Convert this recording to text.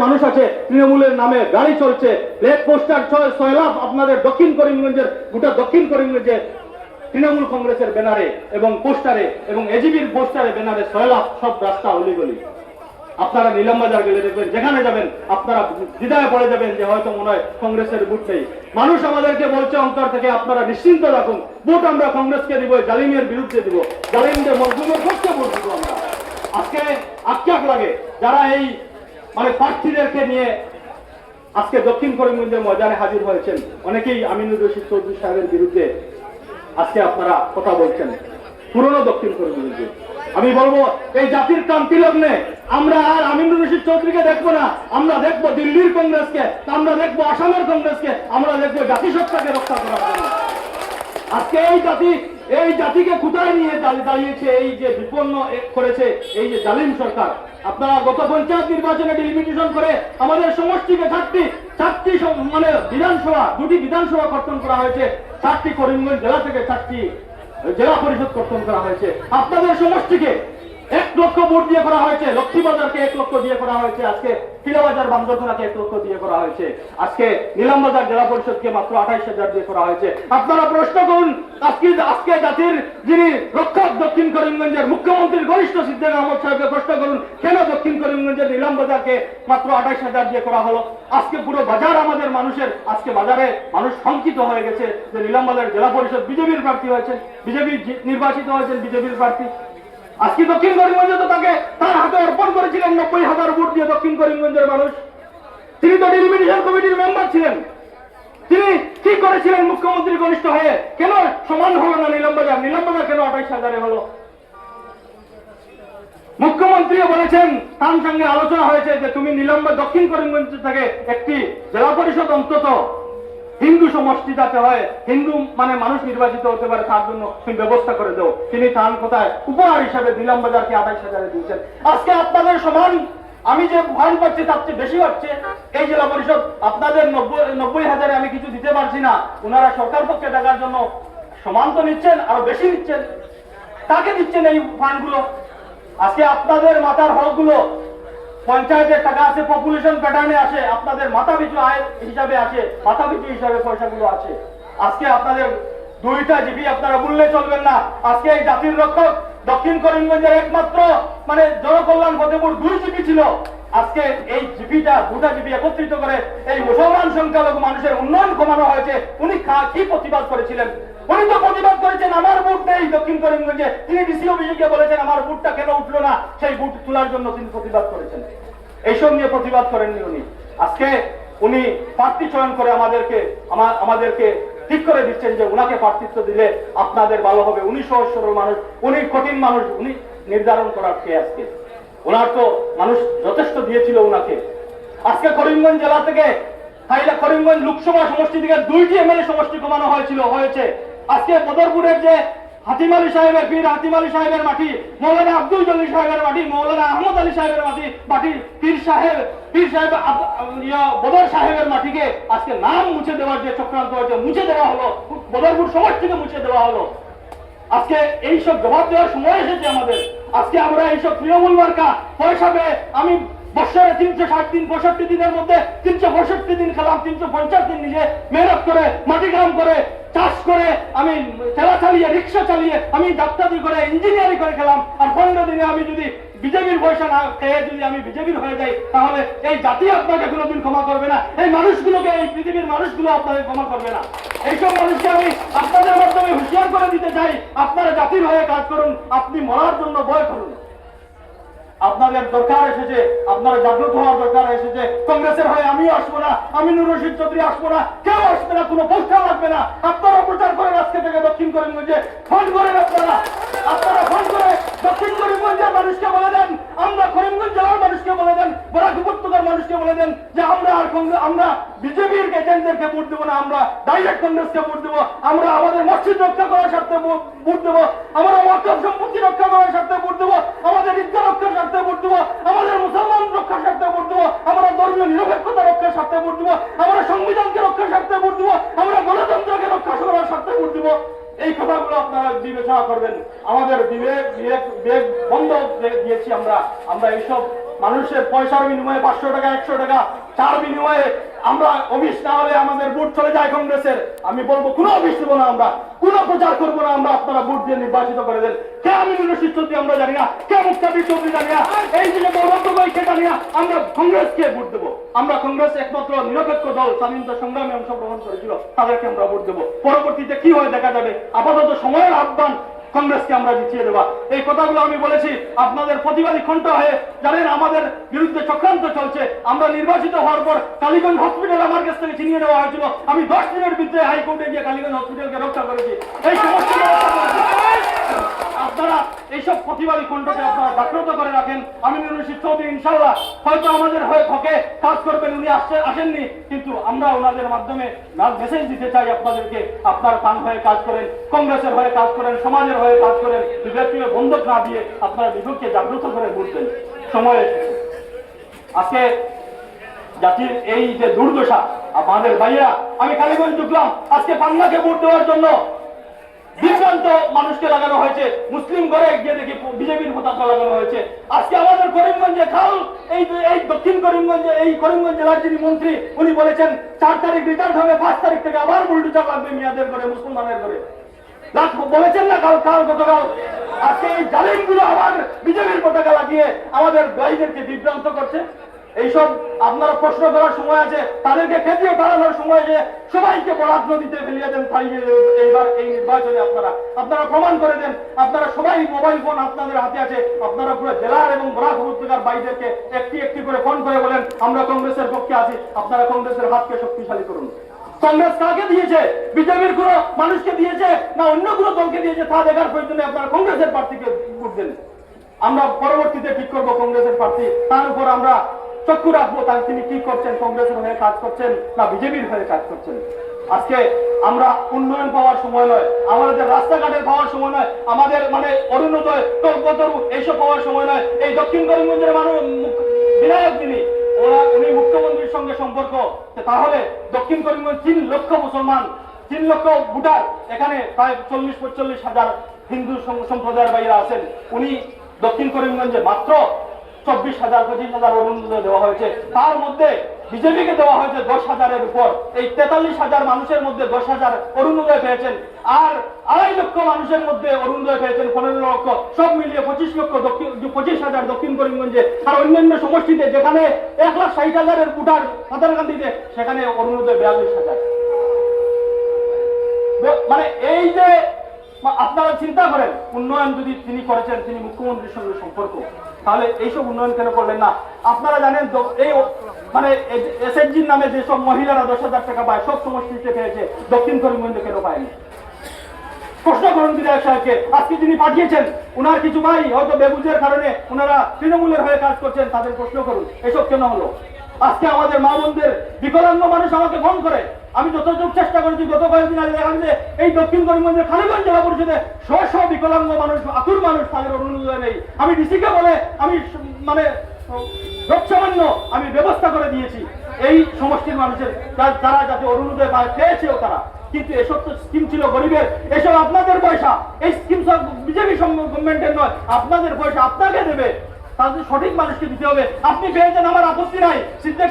মানুষ আছে তৃণমূলের নামে গাড়ি চলছে, প্লেট পোস্টার সয়লাভ আপনাদের দক্ষিণ করিমগঞ্জের গোটা দক্ষিণ করিমগঞ্জে তৃণমূল কংগ্রেসের ব্যানারে এবং পোস্টারে এবং এজিবির পোস্টারে ব্যানারে সয়লাভ সব রাস্তা অলিগলি। আপনারা নিলামবাজার গেলে দেখবেন, যেখানে যাবেন আপনারা দ্বিধায় পড়ে যাবেন যে হয়তো মনে হয় কংগ্রেসের ভোট নেই। মানুষ আমাদেরকে বলছে অন্তর থেকে আপনারা নিশ্চিন্ত রাখুন, ভোট আমরা কংগ্রেসকে দিব, জালিমের বিরুদ্ধে দিব, জালিমদের মজলুমের পক্ষে ভোট দিব আমরা। আজকে আক্ষেপ লাগে যারা এই প্রার্থীদেরকে নিয়ে আজকে দক্ষিণ করিমগঞ্জের ময়দানে হাজির হয়েছেন, অনেকেই আমিনুর রশিদ চৌধুরী সাহেবের বিরুদ্ধে আজকে আপনারা কথা বলছেন পুরনো দক্ষিণ করিমগঞ্জে। আমি বলবো এই জাতির ক্রান্তি লগ্নে আমরা আর আমিনুর রশিদ চৌধুরীকে দেখবো না, আমরা দেখবো দিল্লির কংগ্রেসকে, আমরা দেখবো আসামের কংগ্রেসকে, আমরা দেখবো জাতিসত্তাকে রক্ষা করার জন্য। আজকে এই জাতিকে কোথায় নিয়ে দাঁড়িয়েছে, এই যে বিপন্ন করেছে এই যে জালিম সরকার। আপনারা গত পঞ্চায়েত নির্বাচনে ডিলিমিটেশন করে আমাদের সমষ্টিকে চারটি বিধানসভা, দুটি বিধানসভা কর্তন করা হয়েছে, 4টি করিমগঞ্জ জেলা থেকে 4টি জেলা পরিষদ কর্তন করা হয়েছে। আপনাদের সমষ্টিকে 1 লক্ষ ভোট দিয়ে করা হয়েছে, লক্ষ্মীবাজারকে 1 লক্ষ দিয়ে করা হয়েছে, আজকে টিলাবাজার বান্দরখানাকে 1 লক্ষ দিয়ে করা হয়েছে, আজকে নিলামবাজার জেলা পরিষদকে মাত্র 28,000 দিয়ে করা হয়েছে। আপনারা প্রশ্ন করুন, আজকে জাতির যিনি রক্ষক দক্ষিণ করিমগঞ্জের মুখ্যমন্ত্রীর ঘনিষ্ঠ সিদ্দিক আহমদ সাহেবকে প্রশ্ন করুন, কেন দক্ষিণ করিমগঞ্জের নিলামবাজারকে মাত্র 28,000 দিয়ে করা হলো? আজকে পুরো বাজার আমাদের মানুষের, আজকে বাজারে মানুষ শঙ্কিত হয়ে গেছে যে নিলামবাজার জেলা পরিষদ বিজেপির প্রার্থী হয়েছেন, বিজেপি নির্বাচিত হয়েছেন, বিজেপির প্রার্থী। আজকে দক্ষিণ করিমগঞ্জে তো তাকে তার হাতে অর্পণ করেছিলেন 90,000 ভোট দিয়ে দক্ষিণ করিমগঞ্জের মানুষ। তিনি তো ডিলিমিটেশন কমিটির মেম্বার ছিলেন, তিনি কি করেছিলেন মুখ্যমন্ত্রীর ঘনিষ্ঠ হয়ে? কেন সমান হলো না নিলামবাজার কেন 28,000 হলো? মুখ্যমন্ত্রীও বলেছেন, তার সঙ্গে আলোচনা হয়েছে যে তুমি দক্ষিণ করিমগঞ্জ থেকে একটি জেলা পরিষদ অন্তত হিন্দু সমষ্টি যাতে হয়, হিন্দু মানুষ নির্বাচিত হতে পারে, তার জন্য তুমি ব্যবস্থা করে দাও। তিনি তার কথায় উপহার হিসাবে নিলামবাজারকে 28,000 দিয়েছেন। আজকে আপনাদের সমান আমি যে ফাইন পাচ্ছি তার চেয়ে বেশি হচ্ছে এই জেলা পরিষদ। আপনাদের 90,000 আমি কিছু দিতে পারছি না, ওনারা সরকার পক্ষে দেখার জন্য সমান তো নিচ্ছেন, আরো বেশি নিচ্ছেন। কাকে দিচ্ছেন এই ফান্ডগুলো? আজকে আপনাদের মাথার হকগুলো পঞ্চায়েতের টাকা আছে, পপুলেশন প্যাটার্নে আসে, আপনাদের মাথা পিছু আয় হিসাবে আসে, মাথা পিছু হিসাবে পয়সাগুলো আছে। আজকে আপনাদের 2টা জিপি আপনারা বললে চলবেন না। আজকে এই জাতির রক্ষক দক্ষিণ করিমগঞ্জের একমাত্র জনকল্যাণ ফতেপুর 2 জিপি ছিল। আজকে এই জিপিটা 2টা জিপি একত্রিত করে এই মুসলমান সংখ্যালঘু মানুষের উন্নয়ন কমানো হয়েছে। উনি কি প্রতিবাদ করেছিলেন? উনি তো প্রতিবাদ করেছেন আমার ভোট নেই দক্ষিণ করিমগঞ্জে। তিনি ডিসি অফিসে বলেছেন আমার ভোটটা কেন উঠলো না, সেই ভোট তোলার জন্য তিনি প্রতিবাদ করেছেন। এইসব নিয়ে প্রতিবাদ করেননি উনি। আজকে উনি প্রার্থী চয়ন করে আমাদেরকে ঠিক করে দিচ্ছেন যে উনাকে প্রার্থিত্ব দিলে আপনাদের ভালো হবে। উনি সহজ সরল মানুষ, উনি কঠিন মানুষ, উনি নির্ধারণ করার কে? আজকে ওনার তো মানুষ যথেষ্ট দিয়েছিল উনাকে। আজকে করিমগঞ্জ জেলা থেকে করিমগঞ্জ লোকসভা সমষ্টি থেকে 2টি এমএলএ সমষ্টি কমানো হয়েছে। আজকে বদরপুরের যে হাতিম আলী সাহেবের মাটি, মৌলানা আব্দুল জলিল সাহেবের মাটি, মৌলানা আহমদ আলী সাহেবের মাটি, পীর সাহেব বদর সাহেবের মাটিকে আজকে নাম মুছে দেওয়ার যে চক্রান্ত হয়েছে, মুছে দেওয়া হলো, বদরপুর সমষ্টিকে মুছে দেওয়া হলো। আজকে এইসব জবাব দেওয়ার সময় এসেছে আমাদের। আজকে আমরা এইসব তৃণমূল মার্কা পয়সা পেয়ে আমি বছরে 360 দিন 65 দিনের মধ্যে 365 দিন খেলাম, 350 দিন নিজে মেহনত করে মাটি কাম করে চাষ করে আমি ঠেলা চালিয়ে রিক্সা চালিয়ে আমি ডাক্তারি করে ইঞ্জিনিয়ারিং করে খেলাম। আর 15 দিনে আমি যদি বিজেপির পয়সা না খেয়ে যদি আমি বিজেপির হয়ে যাই, তাহলে এই জাতি আপনাকে কোনোদিন ক্ষমা করবে না। এই মানুষগুলোকে, এই পৃথিবীর মানুষগুলো আপনাকে ক্ষমা করবে না। এইসব মানুষকে আমি আপনাদের মাধ্যমে হুঁশিয়ার করে দিতে চাই, আপনারা জাতির হয়ে কাজ করুন, আপনি মরার জন্য ভয় করুন। আপনাদের দরকার এসেছে, আপনারা জাগ্রত হওয়ার দরকার এসেছে। কংগ্রেসের হয়ে আমিও আসবো না, আমিনুর রশিদ চৌধুরী আসবো না, কেউ আসবে না, কোনো পোস্টার লাগবে না। আপনারা প্রচার করেন আজকে থেকে দক্ষিণ করিমগঞ্জে, ফোন করেন আপনারা ফোন করে দক্ষিণ করিমগঞ্জের মানুষকে বলে দেন, আমরা করিমগঞ্জ জেলার মানুষকে বলে দেন, বরাক উপত্যকার মানুষকে বলে দেন যে আমরা বিজেপির এজেন্টদেরকে ভোট দেবো না, আমরা ডাইরেক্ট কংগ্রেসকে ভোট দেবো। আমরা আমাদের মসজিদ রক্ষা করার স্বার্থে ভোট দেবো, আমরা ওয়াকফ সম্পত্তি রক্ষা করার স্বার্থে ভোট দেবো, আমাদের ঈদগাহ রক্ষার স্বার্থে ভোট দেবো, আমাদের মুসলমান রক্ষার স্বার্থে ভোট দেবো, আমরা ধর্মীয় নিরপেক্ষতা রক্ষার স্বার্থে ভোট দেবো, আমরা সংবিধানকে রক্ষার স্বার্থে ভোট দেবো, আমরা গণতন্ত্রকে রক্ষা করার স্বার্থে ভোট দেবো। এই কথাগুলো আপনারা বিবেচনা করবেন। আমাদের বিবেক বন্ধ দিয়েছি আমরা এইসব মানুষের পয়সার বিনিময়ে 500 টাকা 100 টাকা চার বিনিময়ে আমরা অফিস না হলে আমাদের ভোট চলে যায় কংগ্রেসের। আমি বলবো কোনো অফিস দেবো না, আমরা কোনো প্রচার করবো না, আমরা আপনারা ভোট দিয়ে নির্বাচিত করে দেন। কে আমিনুর রশিদ চৌধুরী আমরা জানি না, কে মুক্তাদির চৌধুরী জানি না, এই যে গৌরব গগৈ কে জানি না, আমরা কংগ্রেসকে ভোট দেবো। আমরা কংগ্রেস একমাত্র নিরপেক্ষ দল, স্বাধীনতা সংগ্রামে অংশগ্রহণ করেছিল, তাদেরকে আমরা ভোট দেবো। পরবর্তীতে কি হয় দেখা যাবে। আপাতত সময়ের আহ্বান, কংগ্রেসকে আমরা জিতিয়ে দেবা। এই কথাগুলো আমি বলেছি আপনাদের প্রতিবাদী কণ্ঠ হয়ে। জানেন আমাদের বিরুদ্ধে চক্রান্ত চলছে। আমরা নির্বাচিত হওয়ার পর কালীগঞ্জ হসপিটাল আমার কাছ থেকে ছিনিয়ে নেওয়া হয়েছিল। আমি 10 দিনের ভিতরে হাইকোর্টে গিয়ে কালীগঞ্জ হসপিটালকে রক্ষা করেছি। এই সমস্ত আপনারা এইসব প্রতিবাদী কণ্ঠকে আপনারা জাগ্রত করে রাখেন। আমিনুর রশিদ চৌধুরী ইনশাআল্লাহ হয়তো আমাদের হয়ে হকে কাজ করবেন, উনি আসেননি, কিন্তু আমরা ওনাদের মাধ্যমে মেসেজ দিতে চাই আপনাদেরকে, আপনার কান হয়ে কাজ করেন, কংগ্রেসের হয়ে কাজ করেন, সমাজের হয়ে কাজ করেন, বিভেদকে বন্ধক না দিয়ে আপনারা বিভেদকে জাগ্রত করে বুঝবেন। সময় এসেছে। আজকে জাতির এই যে দুর্দশা, আমাদের ভাইয়া, আমি কালীগঞ্জ ঢুকলাম, আজকে বাংলাকে ভোট দেওয়ার জন্য বিভ্রান্ত মানুষকে লাগানো হয়েছে। মুসলিম ঘরে গিয়ে দেখি বিজেপির পতাকা লাগানো হয়েছে। আজকে আমাদের করিমগঞ্জে খাল, এই দক্ষিণ করিমগঞ্জে, এই করিমগঞ্জ জেলার যিনি মন্ত্রী, উনি বলেছেন 4 তারিখ রিটার্ন হবে, 5 তারিখ থেকে আবার বুলডোজার লাগবে মিয়াদের ঘরে, মুসলমানের ঘরে। বলেছেন না কাল গতকাল। আজকে এই জালিমগুলো আবার বিজেপির পতাকা লাগিয়ে আমাদের ভাইদেরকে বিভ্রান্ত করছে। এইসব আপনারা প্রশ্ন করার সময় আছে, তাদেরকে খেতিয়ে তাড়ানোর সময় যে সবাইকে বরাক নদীতে ফেলিয়ে দেন। এইবার এই নির্বাচনে আপনারা প্রমাণ করে দেন। আপনারা সবাই মোবাইল ফোন আপনাদের হাতে আছে, আপনারা পুরো জেলার এবং বরাক উপত্যকার ভাইদেরকে একটি একটি করে ফোন করে বলেন আমরা কংগ্রেসের পক্ষে আছি। আপনারা কংগ্রেসের হাতকে শক্তিশালী করুন। কংগ্রেস কাকে দিয়েছে? বিজেপির কোন মানুষকে দিয়েছে না অন্য কোন দলকে দিয়েছে তা দেখার প্রয়োজনে আপনারা কংগ্রেসের প্রার্থীকে ভোট দেন। আমরা পরবর্তীতে ঠিক করবো কংগ্রেসের প্রার্থী, তার উপর আমরা চক্ষু রাখবো, তার তিনি কি করছেন, কংগ্রেসের হয়ে কাজ করছেন না বিজেপির হয়ে কাজ করছেন। আজকে আমরা উন্নয়ন পাওয়ার সময় নয়, আমাদের রাস্তাঘাটের পাওয়ার সময় নয়, আমাদের মানে অরুণোদয়, কল্পতরু এইসব পাওয়ার সময় নয়। এই দক্ষিণ করিমগঞ্জের মানুষ বিধায়ক যিনি, উনি মুখ্যমন্ত্রীর সঙ্গে সম্পর্ক, তাহলে দক্ষিণ করিমগঞ্জ 3 লক্ষ মুসলমান, 3 লক্ষ ভোটার, এখানে প্রায় 40-45 হাজার হিন্দু সম্প্রদায়ের বাইরে আছেন। উনি দক্ষিণ করিমগঞ্জে মাত্র 24,000-25,000 অরুণোদয় দেওয়া হয়েছে, তার মধ্যে বিজেপিকে দেওয়া হয়েছে 10,000-এর উপর। এই 43,000 মানুষের মধ্যে 10,000 অরুণোদয় পেয়েছেন, আর 2.5 লক্ষ মানুষের মধ্যে অরুণোদয় পেয়েছেন 15 লক্ষ, সব মিলিয়ে 25,000 দক্ষিণ করিমগঞ্জে। আর অন্যান্য সমষ্টিতে যেখানে 1,60,000-এর ভোটার হাতারকান্দিতে, সেখানে অরুণোদয় 42,000। মানে এই যে আপনারা চিন্তা করেন, উন্নয়ন যদি তিনি করেছেন, তিনি মুখ্যমন্ত্রীর সঙ্গে সম্পর্ক, তাহলে এইসব উন্নয়ন কেন করলেন না? আপনারা জানেন এই মানে এসএসজির নামে যেসব মহিলারা 10,000 টাকা পায়, সব সমষ্টিতে পেয়েছে, দক্ষিণ করিমগঞ্জে কেন পায়নি? প্রশ্ন করুন বিধায়ক সাহেবকে। আজকে যিনি পাঠিয়েছেন, উনার কিছু ভাই হয়তো বেবুজের কারণে ওনারা তৃণমূলের হয়ে কাজ করছেন, তাদের প্রশ্ন করুন এসব কেন হলো। আজকে আমাদের মা বোনদের বিকলাঙ্গ মানুষ আমাকে ফোন করে, আমি যতটুকু চেষ্টা করেছি গত কয়েকদিন আগে দেখা গেছে এই দক্ষিণ করিমগঞ্জের খালিগঞ্জ জেলা পরিষদে 100 বিকলাঙ্গ মানুষ, আতুর মানুষ, তাদের অরুণোদয় নেই। আমি ডিসিকে বলে আমি মানে যৎসামান্য আমি ব্যবস্থা করে দিয়েছি এই সমষ্টির মানুষের, তারা যাতে অরুণোদয় পেয়েছেও তারা। কিন্তু এসব তো স্কিম ছিল গরিবের, এসব আপনাদের পয়সা, এই স্কিম সব বিজেপি গভর্নমেন্টের নয়, আপনাদের পয়সা আপনাকে দেবে, তাদের সঠিক মানুষকে দিতে হবে। আপনি পেয়েছেন, আমার আপত্তি নাই। সিদ্দিক